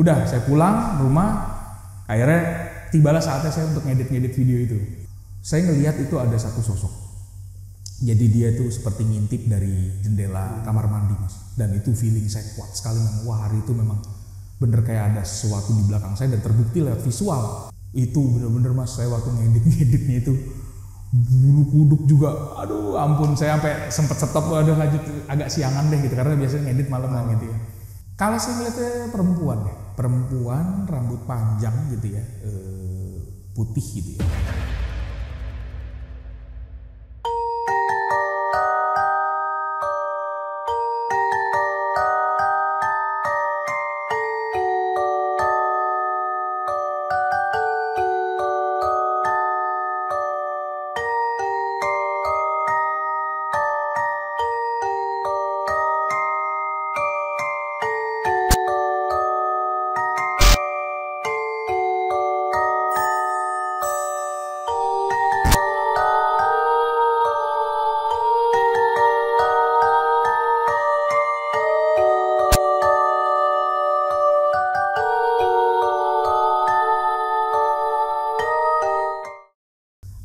Udah, saya pulang rumah, akhirnya tibalah saatnya saya untuk ngedit video itu. Saya ngelihat itu ada satu sosok. Jadi dia tuh seperti ngintip dari jendela kamar mandi, Mas. Dan itu feeling saya kuat sekali, memang wah hari itu memang bener kayak ada sesuatu di belakang saya dan terbukti lewat visual. Itu bener-bener, Mas, saya waktu ngeditnya itu bulu kuduk juga, aduh ampun, saya sampai sempet stop, aduh lanjut agak siangan deh gitu, karena biasanya ngedit malam gitu ya. Kalau saya ngeliatnya perempuan rambut panjang gitu ya, putih gitu ya.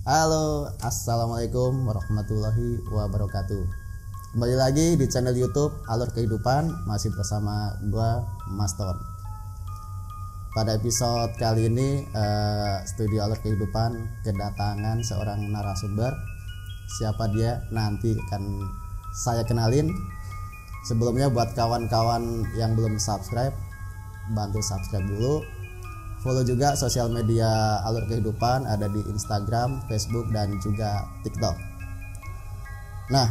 Halo, assalamualaikum warahmatullahi wabarakatuh. Kembali lagi di channel YouTube Alur Kehidupan, masih bersama gua Mas Ton. Pada episode kali ini Studio Alur Kehidupan kedatangan seorang narasumber. Siapa dia nanti akan saya kenalin. Sebelumnya buat kawan-kawan yang belum subscribe, bantu subscribe dulu. Follow juga sosial media Alur Kehidupan, ada di Instagram, Facebook, dan juga TikTok. Nah,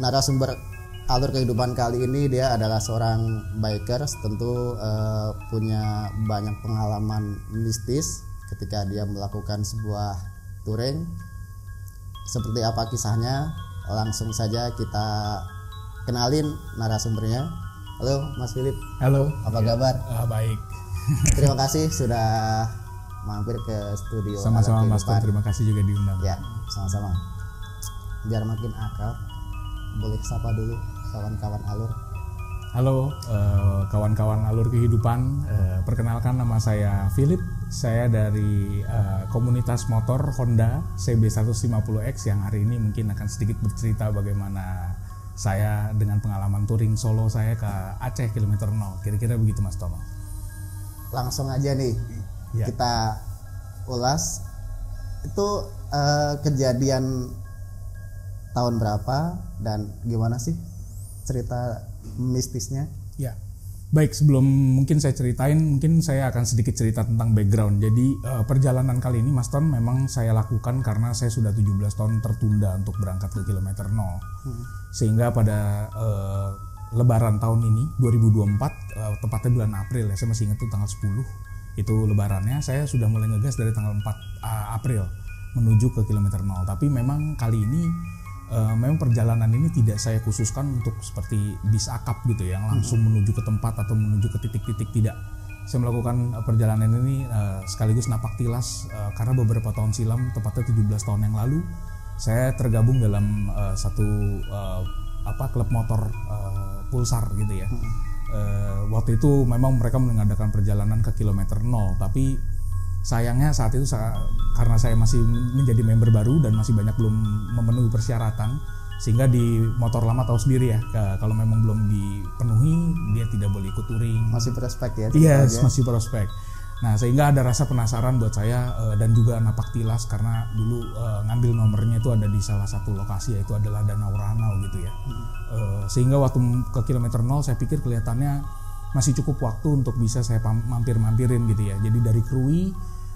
narasumber Alur Kehidupan kali ini dia adalah seorang bikers, tentu punya banyak pengalaman mistis ketika dia melakukan sebuah touring. Seperti apa kisahnya? Langsung saja kita kenalin narasumbernya. Halo Mas Philip. Halo. Apa kabar? Baik. Terima kasih sudah mampir ke studio. Sama-sama Mas Ton, terima kasih juga diundang. Ya, sama-sama. Biar makin akrab, boleh sapa dulu kawan-kawan Alur. Halo kawan-kawan Alur Kehidupan, perkenalkan nama saya Philip. Saya dari komunitas motor Honda CB150X yang hari ini mungkin akan sedikit bercerita bagaimana saya dengan pengalaman touring solo saya ke Aceh kilometer 0. Kira-kira begitu Mas Tomo. Langsung aja nih ya. Kita ulas itu kejadian tahun berapa dan gimana sih cerita mistisnya? Ya, baik, sebelum mungkin saya ceritain, mungkin saya akan sedikit cerita tentang background. Jadi perjalanan kali ini Mas Ton memang saya lakukan karena saya sudah 17 tahun tertunda untuk berangkat ke kilometer 0. Sehingga pada Lebaran tahun ini 2024, tepatnya bulan April ya, saya masih ingat tuh tanggal 10 itu lebarannya, saya sudah mulai ngegas dari tanggal 4 April menuju ke kilometer 0. Tapi memang kali ini memang perjalanan ini tidak saya khususkan untuk seperti bis akap gitu ya, yang langsung menuju ke tempat atau menuju ke titik-titik, tidak. Saya melakukan perjalanan ini sekaligus napak tilas karena beberapa tahun silam, tepatnya 17 tahun yang lalu, saya tergabung dalam satu klub motor pulsar gitu ya. Waktu itu memang mereka mengadakan perjalanan ke kilometer 0, tapi sayangnya saat itu karena saya masih menjadi member baru dan masih banyak belum memenuhi persyaratan, sehingga di motor lama tahu sendiri ya, kalau memang belum dipenuhi dia tidak boleh ikut touring. Masih prospek ya? Iya, masih prospek. Nah, sehingga ada rasa penasaran buat saya dan juga napak tilas karena dulu ngambil nomornya itu ada di salah satu lokasi, yaitu adalah Danau Ranau gitu ya. Sehingga waktu ke kilometer 0 saya pikir kelihatannya masih cukup waktu untuk bisa saya mampir-mampirin gitu ya. Jadi dari Krui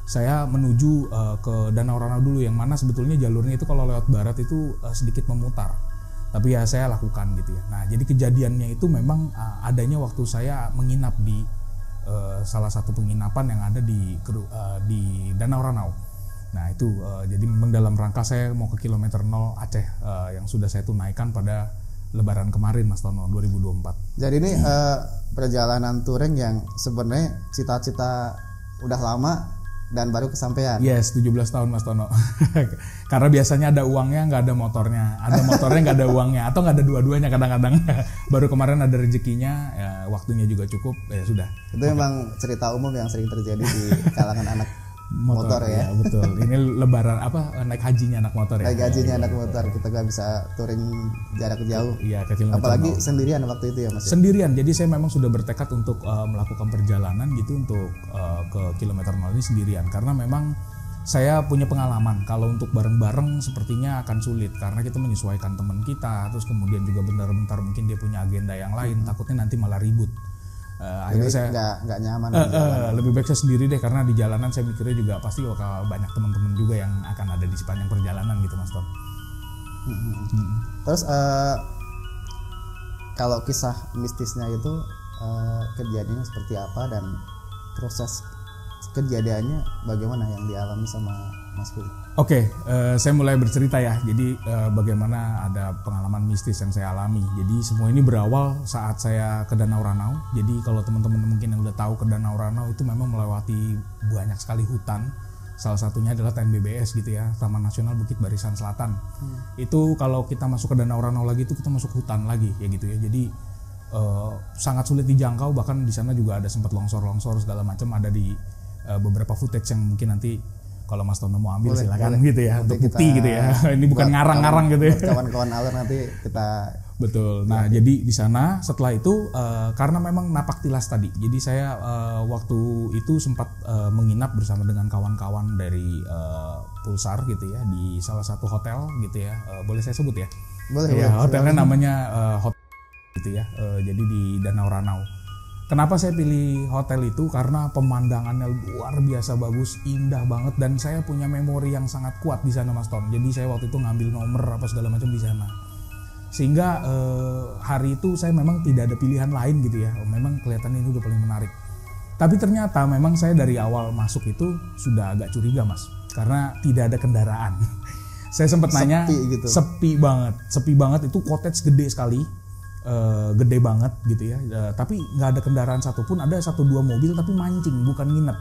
saya menuju ke Danau Ranau dulu, yang mana sebetulnya jalurnya itu kalau lewat barat itu sedikit memutar. Tapi ya saya lakukan gitu ya. Nah, jadi kejadiannya itu memang adanya waktu saya menginap di salah satu penginapan yang ada di Danau Ranau. Nah itu jadi memang dalam rangka saya mau ke kilometer 0 Aceh yang sudah saya tunaikan pada Lebaran kemarin Mas Tono 2024. Jadi ini perjalanan touring yang sebenarnya cita-cita udah lama dan baru kesampaian. Yes, 17 tahun Mas Tono. Karena biasanya ada uangnya, nggak ada motornya. Ada motornya, nggak ada uangnya. Atau nggak ada dua-duanya kadang-kadang. Baru kemarin ada rezekinya, ya, waktunya juga cukup, ya sudah. Itu memang cerita umum yang sering terjadi di kalangan anak motor ya. Betul. Ini lebaran naik hajinya anak motor ya. Naik hajinya anak motor, kita nggak bisa touring jarak jauh. Iya, kecil. Apalagi sendirian waktu itu ya Mas. Sendirian. Jadi saya memang sudah bertekad untuk melakukan perjalanan gitu untuk ke kilometer 0 ini sendirian, karena memang saya punya pengalaman kalau untuk bareng-bareng sepertinya akan sulit karena kita menyesuaikan teman kita, terus kemudian juga bentar-bentar mungkin dia punya agenda yang lain, takutnya nanti malah ribut. Akhirnya saya nggak nyaman. Lebih baik saya sendiri deh, karena di jalanan saya mikirnya juga pasti bakal banyak teman-teman juga yang akan ada di sepanjang perjalanan gitu Mas Tom. Terus kalau kisah mistisnya itu kejadiannya seperti apa dan proses kejadiannya bagaimana yang dialami sama Mas Phil? Oke, saya mulai bercerita ya. Jadi bagaimana ada pengalaman mistis yang saya alami. Jadi semua ini berawal saat saya ke Danau Ranau. Jadi kalau teman-teman mungkin yang udah tahu ke Danau Ranau itu memang melewati banyak sekali hutan. Salah satunya adalah TNBBS gitu ya, Taman Nasional Bukit Barisan Selatan. Itu kalau kita masuk ke Danau Ranau lagi itu kita masuk hutan lagi ya gitu ya. Jadi sangat sulit dijangkau, bahkan di sana juga ada sempat longsor-longsor segala macam, ada di beberapa footage yang mungkin nanti kalau Mas Tono mau ambil silakan gitu ya, untuk bukti gitu ya. Ini bukan ngarang-ngarang gitu ya. Kawan-kawan alur nanti kita. Betul. Nah, jadi di sana setelah itu karena memang napak tilas tadi. Jadi saya waktu itu sempat menginap bersama dengan kawan-kawan dari Pulsar gitu ya di salah satu hotel gitu ya. Boleh saya sebut ya? Boleh. Ya, hotelnya namanya hotel gitu ya. Jadi di Danau Ranau. Kenapa saya pilih hotel itu? Karena pemandangannya luar biasa bagus, indah banget, dan saya punya memori yang sangat kuat di sana Mas Tom. Jadi saya waktu itu ngambil nomor apa segala macam di sana. Sehingga hari itu saya memang tidak ada pilihan lain gitu ya. Memang kelihatannya ini udah paling menarik. Tapi ternyata memang saya dari awal masuk itu sudah agak curiga Mas, karena tidak ada kendaraan. Saya sempat nanya, gitu. Sepi banget itu, cottage gede sekali. Gede banget gitu ya, tapi nggak ada kendaraan satupun. Ada 1-2 mobil tapi mancing, bukan nginep.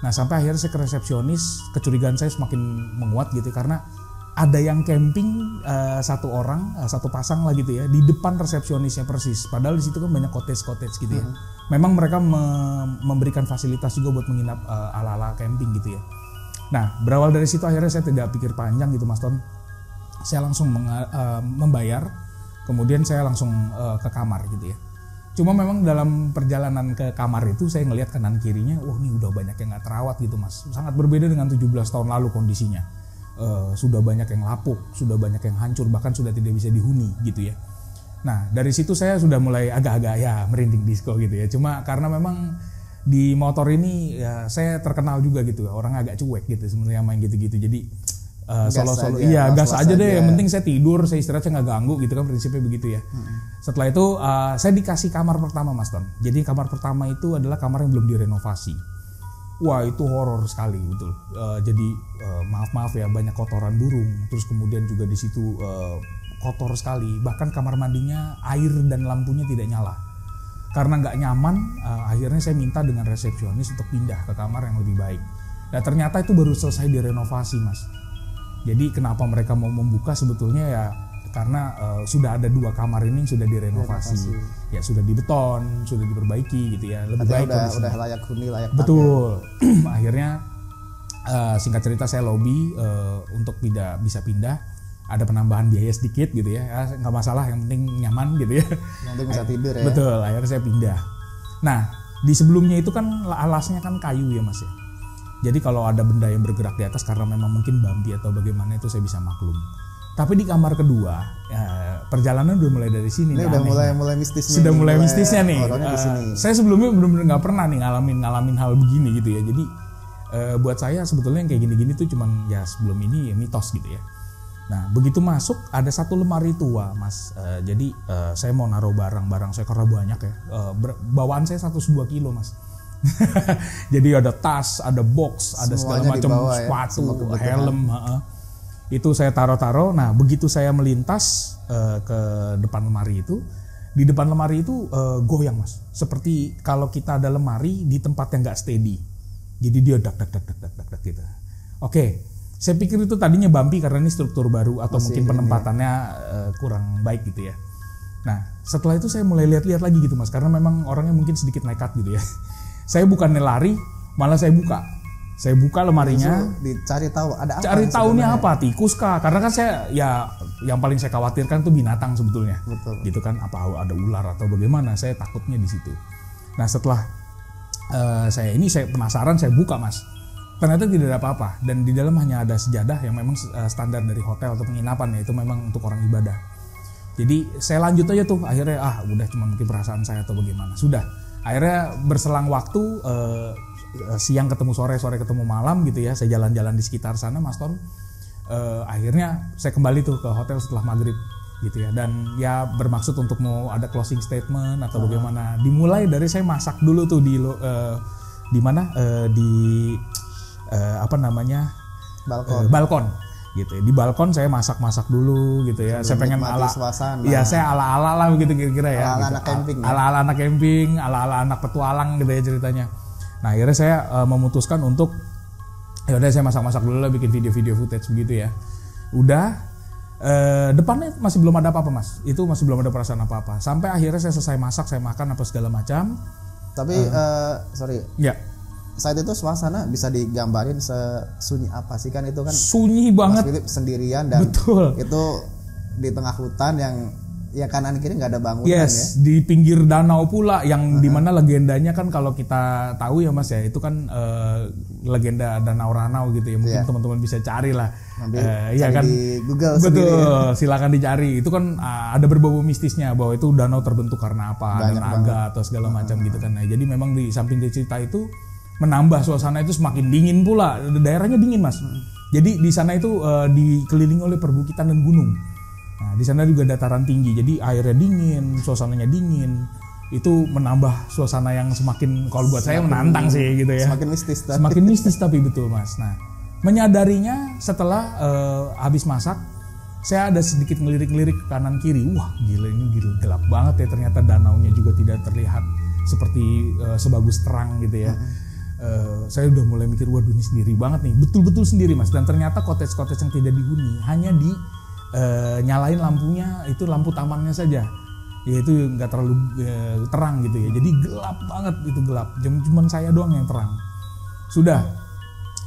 Nah sampai akhirnya saya ke resepsionis, kecurigaan saya semakin menguat gitu, karena ada yang camping satu pasang lah gitu ya di depan resepsionisnya persis, padahal di situ kan banyak cottage gitu ya. Memang mereka memberikan fasilitas juga buat menginap ala-ala camping gitu ya. Nah berawal dari situ akhirnya saya tidak pikir panjang gitu Mas Ton, saya langsung membayar. Kemudian saya langsung ke kamar gitu ya. Cuma memang dalam perjalanan ke kamar itu saya ngelihat kanan kirinya, wah ini udah banyak yang nggak terawat gitu Mas. Sangat berbeda dengan 17 tahun lalu kondisinya. Sudah banyak yang lapuk, sudah banyak yang hancur, bahkan sudah tidak bisa dihuni gitu ya. Nah dari situ saya sudah mulai agak-agak ya merinding disco gitu ya. Cuma karena memang di motor ini ya saya terkenal juga gitu, orang agak cuek gitu sebenarnya main gitu-gitu. Jadi solo-solo, iya gas aja deh, yang penting saya tidur, saya istirahat, saya nggak ganggu gitu kan, prinsipnya begitu ya. Setelah itu saya dikasih kamar pertama Mas Ton. Jadi kamar pertama itu adalah kamar yang belum direnovasi. Wah itu horor sekali betul. Jadi maaf ya, banyak kotoran burung, terus kemudian juga di situ kotor sekali. Bahkan kamar mandinya air dan lampunya tidak nyala. Karena nggak nyaman, akhirnya saya minta dengan resepsionis untuk pindah ke kamar yang lebih baik. Nah ternyata itu baru selesai direnovasi Mas. Jadi kenapa mereka mau membuka sebetulnya ya karena sudah ada 2 kamar ini sudah direnovasi. Ya sudah dibeton, sudah diperbaiki gitu ya, lebih baik udah layak huni, layak pakai. Betul. Akhirnya singkat cerita saya lobby untuk bisa pindah. Ada penambahan biaya sedikit gitu ya, nggak masalah, yang penting nyaman gitu ya. Yang penting bisa tidur ya. Betul, akhirnya saya pindah. Nah di sebelumnya itu kan alasnya kan kayu ya Mas ya. Jadi kalau ada benda yang bergerak di atas karena memang mungkin bumpy atau bagaimana itu saya bisa maklum. Tapi di kamar kedua, perjalanan udah mulai dari sini. Ini udah mulai mistisnya. Sudah mulai mistisnya nih. Di saya sebelumnya benar-benar nggak pernah nih ngalamin hal begini gitu ya. Jadi buat saya sebetulnya yang kayak gini-gini tuh cuman ya sebelum ini ya mitos gitu ya. Nah begitu masuk ada satu lemari tua Mas. Jadi saya mau naruh barang-barang saya karena banyak ya. Bawaan saya 102 kilo Mas. Jadi ada tas, ada box, ada segala macam sepatu, helm, itu saya taruh. Nah begitu saya melintas ke depan lemari itu, di depan lemari itu goyang Mas, seperti kalau kita ada lemari di tempat yang nggak steady. Jadi dia dak gitu. Oke, saya pikir itu tadinya bumpy karena ini struktur baru atau Masih mungkin penempatannya kurang baik gitu ya. Nah, setelah itu saya mulai lihat-lihat lagi gitu Mas, karena memang orangnya mungkin sedikit nekat gitu ya. Saya bukannya lari, malah saya buka. Saya buka lemarinya, dicari tahu ada apa. cari tahunya apa, tikus kah? Karena kan saya ya yang paling saya khawatirkan tuh binatang sebetulnya. Betul. Gitu kan, apa ada ular atau bagaimana? Saya takutnya di situ. Nah, setelah saya penasaran, saya buka Mas. Ternyata tidak ada apa-apa dan di dalam hanya ada sejadah yang memang standar dari hotel atau penginapan ya, itu memang untuk orang ibadah. Jadi saya lanjut aja tuh, akhirnya udah cuma mungkin perasaan saya atau bagaimana. Sudah, akhirnya berselang waktu siang ketemu sore ketemu malam gitu ya, saya jalan-jalan di sekitar sana Mas Ton. Akhirnya saya kembali tuh ke hotel setelah maghrib gitu ya, dan ya bermaksud untuk mau ada closing statement atau bagaimana. Dimulai dari saya masak dulu tuh di mana balkon gitu ya. Di balkon saya masak dulu gitu ya. Saya pengen suasana. Iya, saya ala-ala lah begitu kira-kira ya. Ala-ala gitu. anak camping. Ala-ala anak camping, ala-ala anak petualang gitu ya ceritanya. Nah, akhirnya saya memutuskan untuk ya udah saya masak-masak dulu lah, bikin video-video footage begitu ya. Udah depannya masih belum ada apa-apa Mas. Itu masih belum ada perasaan apa-apa. Sampai akhirnya saya selesai masak, saya makan apa segala macam. Tapi sorry. Ya. Saat itu suasana bisa digambarin sesunyi apa sih, kan itu kan sunyi banget. Mas Philip sendirian dan betul. Itu di tengah hutan yang ya kanan kiri nggak ada bangunan yes, ya. Di pinggir danau pula yang dimana legendanya kan kalau kita tahu ya Mas ya, itu kan legenda Danau Ranau gitu ya, mungkin teman-teman bisa cari lah. Ya kan di Google betul sendiri. Silakan dicari. Itu kan ada berbau mistisnya bahwa itu danau terbentuk karena apa, banyak dan naga atau segala macam gitu kan. Nah, jadi memang di samping dari cerita itu menambah suasana itu semakin dingin pula. Daerahnya dingin Mas. Jadi di sana itu dikelilingi oleh perbukitan dan gunung. Nah, di sana juga dataran tinggi. Jadi airnya dingin, suasananya dingin. Itu menambah suasana yang semakin, kalau buat saya menantang sih gitu ya. Semakin mistis. Semakin mistis tapi betul Mas. Nah, menyadarinya setelah habis masak, saya ada sedikit ngelirik-ngelirik ke kanan kiri. Wah, gila, ini gelap banget ya. Ternyata danaunya juga tidak terlihat seperti sebagus terang gitu ya. Saya udah mulai mikir, waduh ini sendiri banget nih, betul-betul sendiri Mas. Dan ternyata cottage-cottage yang tidak dihuni, hanya di nyalain lampunya itu lampu tamannya saja, yaitu nggak terlalu terang gitu ya. Jadi gelap banget, itu gelap. Cuman saya doang yang terang. Sudah,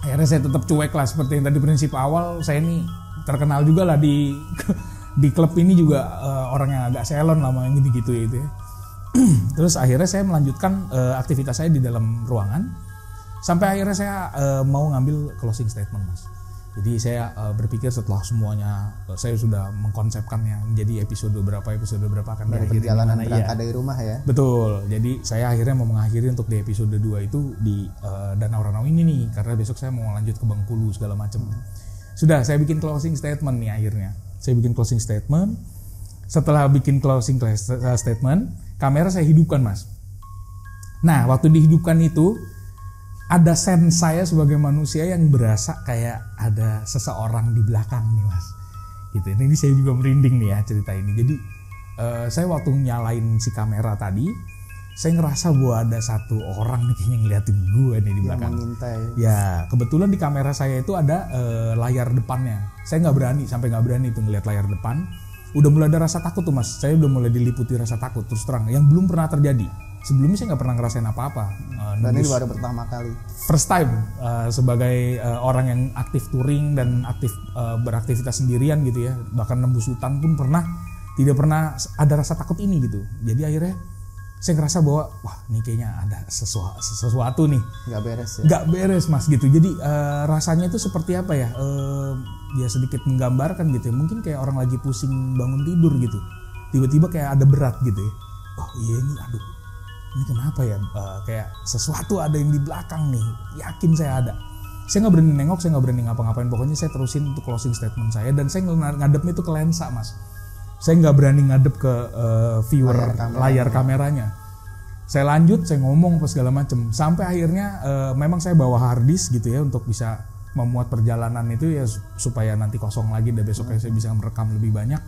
akhirnya saya tetap cuek lah, seperti yang tadi prinsip awal. Saya ini terkenal juga lah di klub ini juga orang yang agak selon lah yang gitu-gitu ya itu ya. Terus akhirnya saya melanjutkan aktivitas saya di dalam ruangan. Sampai akhirnya saya mau ngambil closing statement Mas. Jadi saya berpikir setelah semuanya saya sudah mengkonsepkannya menjadi episode berapa akan diakhiri perjalanan berangkat dari rumah ya. Betul. Jadi saya akhirnya mau mengakhiri untuk di episode 2 itu di Danau Ranau ini nih, karena besok saya mau lanjut ke Bengkulu segala macam. Sudah, saya bikin closing statement nih akhirnya. Saya bikin closing statement. Setelah bikin closing statement, kamera saya hidupkan Mas. Nah, waktu dihidupkan itu ada sense saya sebagai manusia yang berasa kayak ada seseorang di belakang nih Mas. Gitu. Ini saya juga merinding nih ya cerita ini. Jadi saya waktu nyalain si kamera tadi, saya ngerasa bahwa ada satu orang nih kayaknya ngeliatin gue nih di belakang. Ya, kebetulan di kamera saya itu ada layar depannya. Saya nggak berani tuh ngeliat layar depan. Udah mulai ada rasa takut tuh Mas. Saya udah mulai diliputi rasa takut terus terang, yang belum pernah terjadi. Sebelumnya saya nggak pernah ngerasain apa-apa. Dan ini baru pertama kali. First time sebagai orang yang aktif touring dan aktif beraktivitas sendirian gitu ya. Bahkan nembus hutan pun tidak pernah ada rasa takut ini gitu. Jadi akhirnya saya ngerasa bahwa wah ini kayaknya ada sesuatu nih. Nggak beres ya? Nggak beres Mas gitu. Jadi rasanya itu seperti apa ya? Ya sedikit menggambarkan gitu ya. Mungkin kayak orang lagi pusing bangun tidur gitu. Tiba-tiba kayak ada berat gitu ya. Oh iya ini ini kenapa ya, kayak sesuatu ada yang di belakang nih, yakin saya ada. Saya nggak berani nengok, saya nggak berani ngapa-ngapain, pokoknya saya terusin untuk closing statement saya, dan saya ngadepnya itu ke lensa Mas. Saya nggak berani ngadep ke viewer layar kameranya. Saya lanjut, saya ngomong apa segala macem, sampai akhirnya memang saya bawa hard disk gitu ya untuk bisa memuat perjalanan itu ya, supaya nanti kosong lagi dan besoknya saya bisa merekam lebih banyak.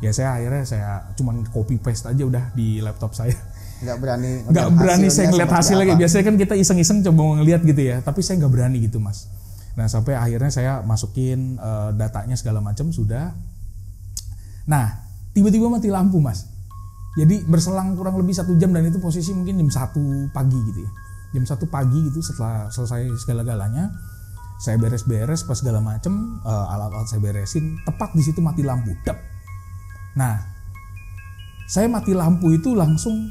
Ya saya akhirnya cuman copy paste aja udah di laptop saya. nggak berani saya ngeliat hasilnya. Biasanya kan kita iseng-iseng coba ngeliat gitu ya, tapi saya nggak berani gitu mas. Nah sampai akhirnya saya masukin datanya segala macam sudah. Nah tiba-tiba mati lampu mas. Jadi berselang kurang lebih 1 jam dan itu posisi mungkin jam 1 pagi gitu ya. Jam 1 pagi gitu setelah selesai segala-galanya, saya beres-beres pas segala macam, alat-alat saya beresin, tepat di situ mati lampu. Dap. Nah, saya mati lampu itu langsung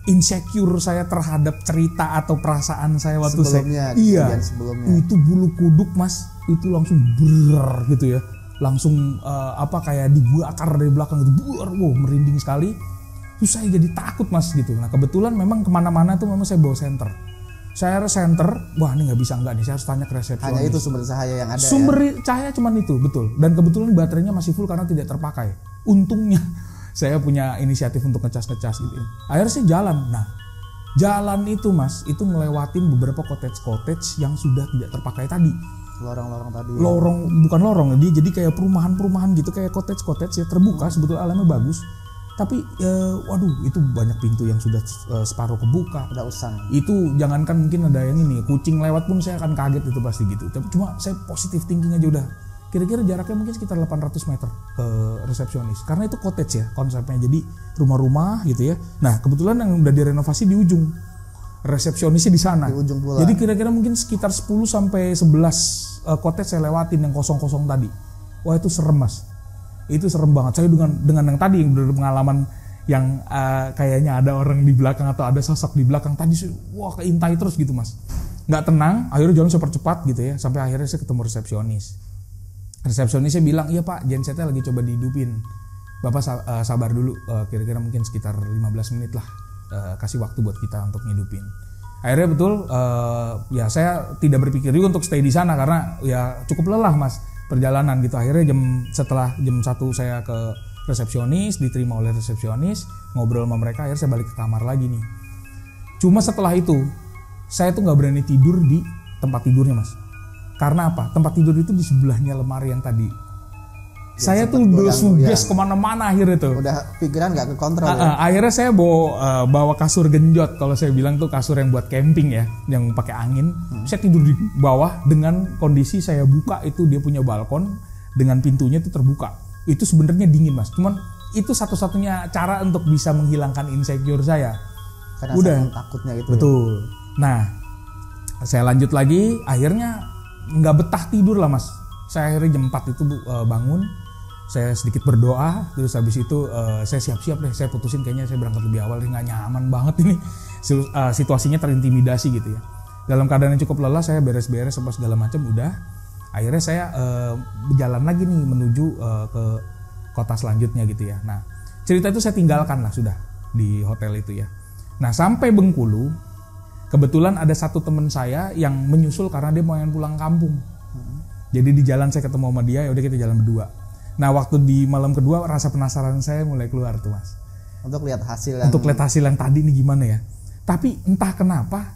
insecure saya terhadap cerita atau perasaan saya waktu sebelumnya, sebelumnya. Itu bulu kuduk mas, itu langsung ber gitu ya. Langsung kayak dibakar dari belakang gitu, merinding sekali. Terus saya jadi takut mas gitu. Nah kebetulan memang kemana-mana tuh memang saya bawa senter. Saya harus senter, wah ini nggak bisa enggak nih, saya harus tanya ke resepsionis. Hanya itu sumber cahaya yang ada. Cahaya cuman itu, betul. Dan kebetulan baterainya masih full karena tidak terpakai. Untungnya saya punya inisiatif untuk ngecas gitu. Akhirnya saya jalan. Nah jalan itu mas, itu ngelewatin beberapa cottage yang sudah tidak terpakai tadi. Lorong-lorong tadi. Bukan lorong, dia jadi kayak perumahan ya, kayak cottage ya, terbuka, sebetulnya alamnya bagus. Tapi itu banyak pintu yang sudah separuh kebuka. Udah usang. Itu jangankan mungkin ada yang ini, kucing lewat pun saya akan kaget itu pasti gitu. Tapi cuma saya positive thinking aja udah. Kira-kira jaraknya mungkin sekitar 800 meter ke resepsionis. Karena itu cottage ya konsepnya, jadi rumah-rumah gitu ya. Nah kebetulan yang udah direnovasi di ujung. Resepsionisnya di sana. Di ujung pula. Jadi kira-kira mungkin sekitar 10 sampai 11 cottage saya lewatin yang kosong-kosong tadi. Wah itu serem mas. Itu serem banget. Saya dengan yang tadi yang pengalaman yang kayaknya ada orang di belakang atau ada sosok di belakang tadi, wah keintai terus gitu mas. Nggak tenang. Akhirnya jalan super cepat gitu ya. Sampai akhirnya saya ketemu resepsionis. Resepsionisnya bilang, iya pak, gensetnya lagi coba dihidupin. Bapak sabar dulu. Kira-kira mungkin sekitar 15 menit lah. Kasih waktu buat kita untuk ngidupin. Akhirnya betul ya saya tidak berpikir juga untuk stay di sana karena ya cukup lelah mas perjalanan gitu. Akhirnya setelah jam 1 saya ke resepsionis, diterima oleh resepsionis, ngobrol sama mereka, akhirnya saya balik ke kamar lagi nih. Cuma setelah itu saya tuh nggak berani tidur di tempat tidurnya mas. Karena apa? Tempat tidur itu di sebelahnya lemari yang tadi. Saya tuh udah suges kemana-mana akhirnya tuh. Udah pikiran nggak kekontrol. Akhirnya saya bawa kasur genjot, kalau saya bilang tuh kasur yang buat camping ya, yang pakai angin. Saya tidur di bawah dengan kondisi saya buka itu dia punya balkon dengan pintunya itu terbuka. Itu sebenarnya dingin mas. Cuman itu satu-satunya cara untuk bisa menghilangkan insecure saya. Karena udah takutnya itu. Betul. Nah, saya lanjut lagi. Akhirnya nggak betah tidur lah mas. Saya akhirnya jam 4 itu bangun. Saya sedikit berdoa, terus habis itu saya siap-siap deh, saya putusin kayaknya saya berangkat lebih awal, nggak nyaman banget ini, situasinya terintimidasi gitu ya. Dalam keadaan yang cukup lelah, saya beres-beres apa segala macam udah. Akhirnya saya berjalan lagi nih menuju ke kota selanjutnya gitu ya. Nah cerita itu saya tinggalkan lah sudah di hotel itu ya. Nah sampai Bengkulu, kebetulan ada satu teman saya yang menyusul karena dia mau pulang kampung. Jadi di jalan saya ketemu sama dia, ya udah kita jalan berdua. Nah waktu di malam kedua rasa penasaran saya mulai keluar tuh mas. Untuk lihat hasil yang tadi nih gimana ya. Tapi entah kenapa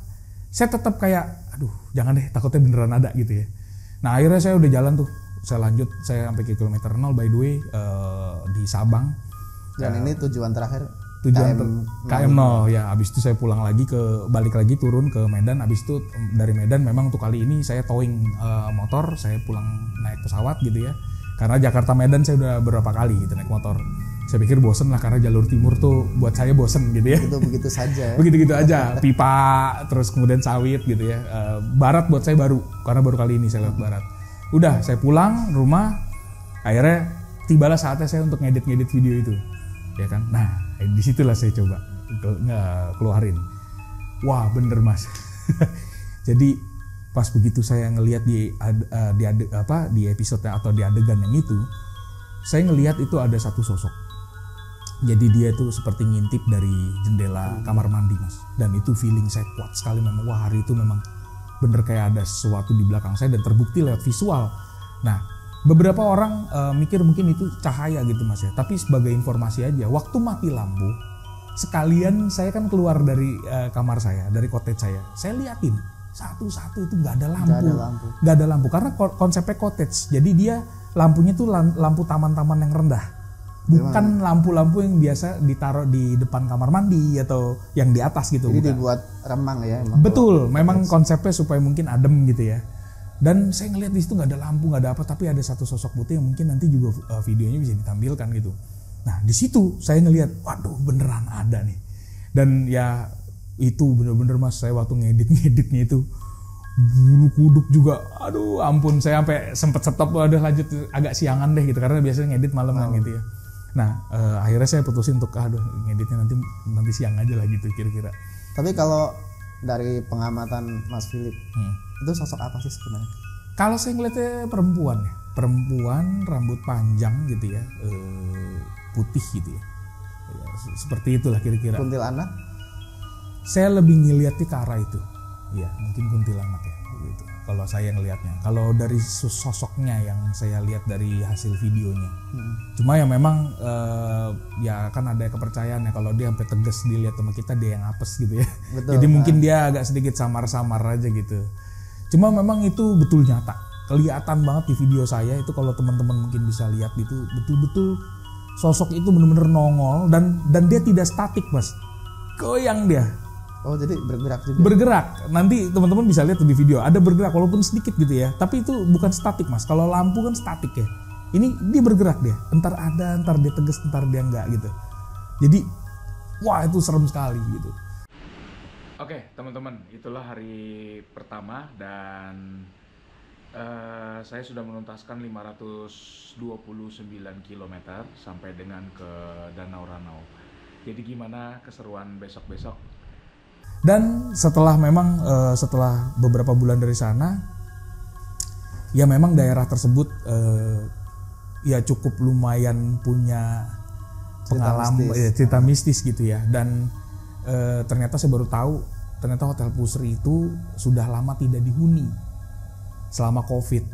saya tetap kayak aduh jangan deh, takutnya beneran ada gitu ya. Nah akhirnya saya udah jalan tuh. Saya lanjut, saya sampai ke kilometer 0 by the way di Sabang. Dan ini tujuan terakhir KM 0 ya. Abis itu saya pulang lagi balik lagi turun ke Medan. Abis itu dari Medan memang untuk kali ini saya towing motor, saya pulang naik pesawat gitu ya. Karena Jakarta Medan saya udah beberapa kali gitu naik motor. Saya pikir bosen lah karena jalur timur tuh buat saya bosen gitu ya. Itu begitu saja. Begitu aja, pipa terus kemudian sawit gitu ya. Barat buat saya baru karena baru kali ini saya lewat barat. Udah saya pulang rumah, akhirnya tibalah saatnya saya untuk ngedit video itu, ya kan. Nah disitulah saya coba keluarin. Wah bener mas. Jadi pas begitu saya ngelihat di episode atau di adegan yang itu, saya ngelihat itu ada satu sosok. Jadi dia itu seperti ngintip dari jendela kamar mandi mas. Dan itu feeling saya kuat sekali memang. Wah hari itu memang bener kayak ada sesuatu di belakang saya dan terbukti lewat visual. Nah beberapa orang mikir mungkin itu cahaya gitu mas ya. Tapi sebagai informasi aja, waktu mati lampu, sekalian saya kan keluar dari kamar saya, dari cottage saya liatin satu-satu itu nggak ada lampu karena konsepnya cottage. Jadi dia lampunya tuh lampu taman-taman yang rendah. bukan lampu-lampu yang biasa ditaruh di depan kamar mandi atau yang di atas gitu. Jadi bukan. dibuat remang ya emang. Betul, memang konsepnya supaya mungkin adem gitu ya. Dan saya ngeliat di situ nggak ada lampu, nggak ada apa, tapi ada satu sosok putih yang mungkin nanti juga videonya bisa ditampilkan gitu. Nah di situ saya ngeliat, waduh beneran ada nih. Dan ya itu bener-bener Mas, saya waktu ngeditnya itu bulu kuduk juga, aduh ampun, saya sampai sempet stop, udah lanjut agak siangan deh gitu, karena biasanya ngedit malam kan gitu ya. Nah akhirnya saya putusin untuk aduh ngeditnya nanti siang aja lah gitu kira-kira. Tapi kalau dari pengamatan Mas Philip, itu sosok apa sih sebenarnya? Kalau saya ngeliatnya perempuan ya, perempuan rambut panjang gitu ya, putih gitu ya, seperti itulah kira-kira. Kuntilanak? Saya lebih ngeliatnya ke arah itu, ya mungkin kuntilanak ya gitu. Kalau saya ngelihatnya, kalau dari sosoknya yang saya lihat dari hasil videonya, cuma ya memang ya kan ada kepercayaan ya kalau dia sampai tegas dilihat sama kita dia yang apes gitu ya. Betul, jadi mungkin dia agak sedikit samar-samar aja gitu. Cuma memang itu betul nyata, kelihatan banget di video saya itu, kalau teman-teman mungkin bisa lihat itu betul-betul sosok itu benar-benar nongol dan dia tidak statik Mas, goyang dia. Oh jadi bergerak juga? Bergerak, nanti teman-teman bisa lihat di video ada bergerak walaupun sedikit gitu ya, tapi itu bukan statik Mas. Kalau lampu kan statik ya, ini dia bergerak dia, entar ada, entar dia tegas, entar dia enggak gitu. Jadi wah itu serem sekali gitu. Oke teman-teman, itulah hari pertama dan saya sudah menuntaskan 529 km sampai dengan ke Danau Ranau. Jadi gimana keseruan besok-besok? Dan setelah setelah beberapa bulan dari sana, ya memang daerah tersebut ya cukup lumayan punya pengalaman cerita mistis gitu ya. Dan ternyata saya baru tahu ternyata Hotel Pusri itu sudah lama tidak dihuni selama COVID.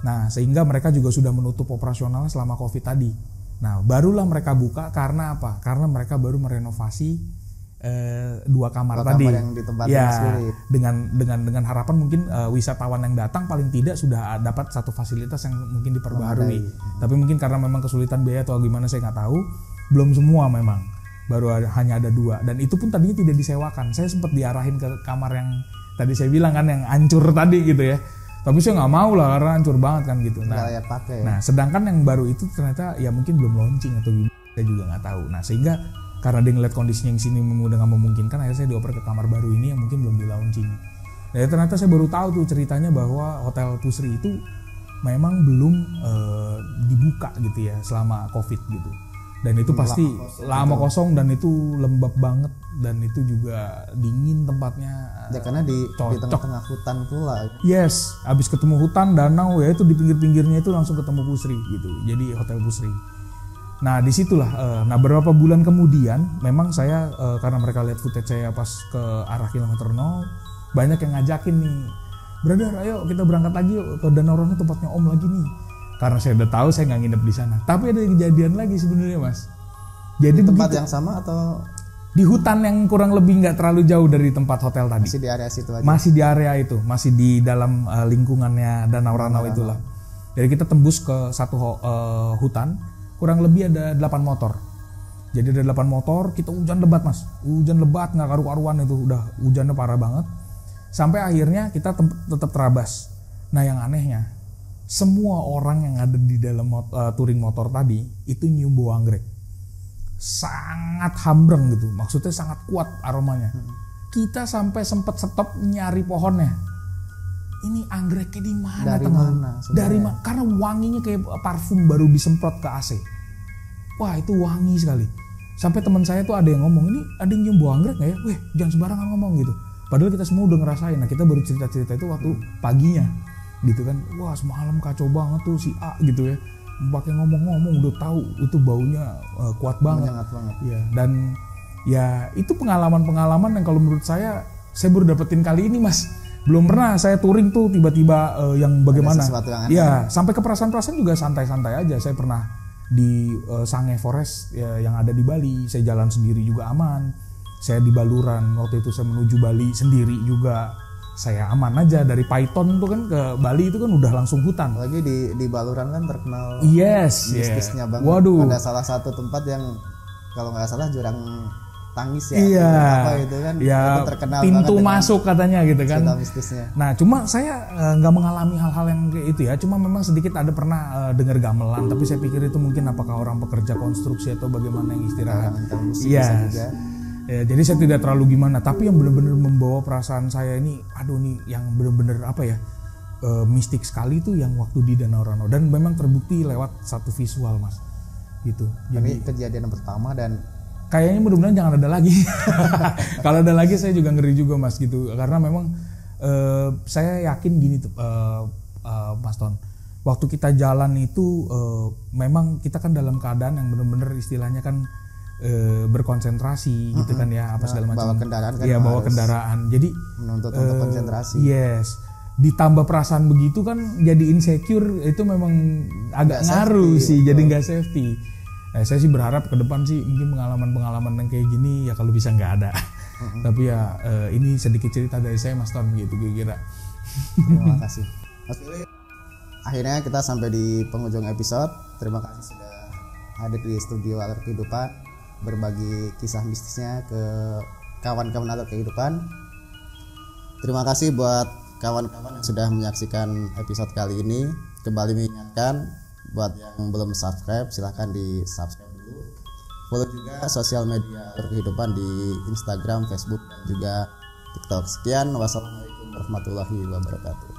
Nah sehingga mereka juga sudah menutup operasional selama COVID tadi. Nah barulah mereka buka karena apa? Karena mereka baru merenovasi 2 kamar tadi yang di tempat ya, dengan harapan mungkin wisatawan yang datang paling tidak sudah dapat satu fasilitas yang mungkin diperbaharui. Tapi mungkin karena memang kesulitan biaya atau gimana saya nggak tahu, belum semua memang, hanya ada 2 dan itu pun tadinya tidak disewakan. Saya sempat diarahin ke kamar yang tadi saya bilang kan yang hancur tadi gitu ya, tapi saya nggak mau lah karena hancur banget kan gitu. Nah sedangkan yang baru itu ternyata ya mungkin belum launching atau gimana, saya juga nggak tahu. Nah sehingga karena dia ngeliat kondisinya yang sini udah gak memungkinkan, akhirnya saya dioper ke kamar baru ini yang mungkin belum di launching. Dan ternyata saya baru tahu tuh ceritanya bahwa Hotel Pusri itu memang belum dibuka gitu ya selama COVID gitu. Dan itu pasti lama kosong dan itu lembab banget dan itu juga dingin tempatnya. Ya karena di tengah-tengah hutan pula. Yes, abis ketemu hutan, danau ya itu di pinggir-pinggirnya itu langsung ketemu Pusri gitu. Jadi Hotel Pusri. Nah disitulah, nah beberapa bulan kemudian memang saya karena mereka lihat footage saya pas ke arah kilometer 0, banyak yang ngajakin nih, brother ayo kita berangkat lagi yuk ke Danau Ranau tempatnya Om lagi nih. Karena saya udah tahu saya nggak nginep di sana. Tapi ada kejadian lagi sebenarnya Mas. Jadi di tempat yang sama atau di hutan yang kurang lebih nggak terlalu jauh dari tempat hotel tadi? Masih di area situ aja. Masih di area itu, masih di dalam lingkungannya Danau Ranau itulah. Jadi kita tembus ke satu hutan. Kurang lebih ada 8 motor. Jadi ada 8 motor, kita hujan lebat Mas. Hujan lebat nggak karu-karuan itu, udah hujannya parah banget. Sampai akhirnya kita tetap terabas. Nah yang anehnya, semua orang yang ada di dalam touring motor tadi itu nyium bau anggrek. Sangat hambreng gitu, maksudnya sangat kuat aromanya. Kita sampai sempat stop nyari pohonnya. Ini anggreknya di mana teman? Dari mana? Karena wanginya kayak parfum baru disemprot ke AC. Wah itu wangi sekali. Sampai teman saya tuh ada yang ngomong, ini ada yang nyium bau anggrek nggak ya? Weh jangan sembarangan ngomong gitu. Padahal kita semua udah ngerasain. Nah kita baru cerita-cerita itu waktu paginya, gitu kan. Wah semalam kacau banget tuh si A gitu ya. Pakai ngomong-ngomong udah tahu itu baunya kuat banget. Menyengat banget. Ya dan ya itu pengalaman-pengalaman yang kalau menurut saya baru dapetin kali ini Mas. Belum pernah saya touring tuh tiba-tiba yang bagaimana. Ya, sampai ke perasaan-perasaan juga santai-santai aja. Saya pernah di Sange Forest ya, yang ada di Bali. Saya jalan sendiri juga aman. Saya di Baluran waktu itu saya menuju Bali sendiri juga. saya aman aja. Dari Python tuh kan ke Bali itu kan udah langsung hutan. Lagi di Baluran kan terkenal mistisnya banget. Waduh. Ada salah satu tempat yang kalau nggak salah jurang tangis ya. Iya. Apa itu kan? Ya, itu terkenal pintu banget masuk katanya gitu kan. Cerita mistisnya. Nah, cuma saya nggak mengalami hal-hal yang kayak itu ya. Cuma memang sedikit ada pernah dengar gamelan, tapi saya pikir itu mungkin apakah orang pekerja konstruksi atau bagaimana yang istirahat. Iya. Ya, jadi saya tidak terlalu gimana, tapi yang benar-benar membawa perasaan saya ini, aduh nih, yang benar-benar apa ya, mistik sekali tuh yang waktu di Danau Rano, dan memang terbukti lewat satu visual mas, gitu. Jadi kejadian yang pertama dan kayaknya mudah-mudahan jangan ada lagi. Kalau ada lagi saya juga ngeri juga mas gitu, karena memang saya yakin gini tuh, Mas Ton, waktu kita jalan itu memang kita kan dalam keadaan yang benar-benar istilahnya kan berkonsentrasi gitu kan ya, apa segala macam. Bawa kendaraan kan. Iya, bawa kendaraan. Jadi menuntut untuk konsentrasi. Yes. Ditambah perasaan begitu kan jadi insecure, itu memang agak ngaruh sih, betul. Jadi nggak safety. Saya sih berharap ke depan sih mungkin pengalaman-pengalaman yang kayak gini ya kalau bisa nggak ada. Tapi ya ini sedikit cerita dari saya Mas Ton gitu kira-kira. Terima kasih. Akhirnya kita sampai di penghujung episode. Terima kasih sudah hadir di studio Alur Kehidupan, berbagi kisah mistisnya ke kawan-kawan Alur Kehidupan. Terima kasih buat kawan-kawan yang sudah menyaksikan episode kali ini. Kembali mengingatkan buat yang belum subscribe, silahkan di subscribe dulu. Follow juga sosial media Alur Kehidupan di Instagram, Facebook, dan juga TikTok. Sekian, wassalamualaikum warahmatullahi wabarakatuh.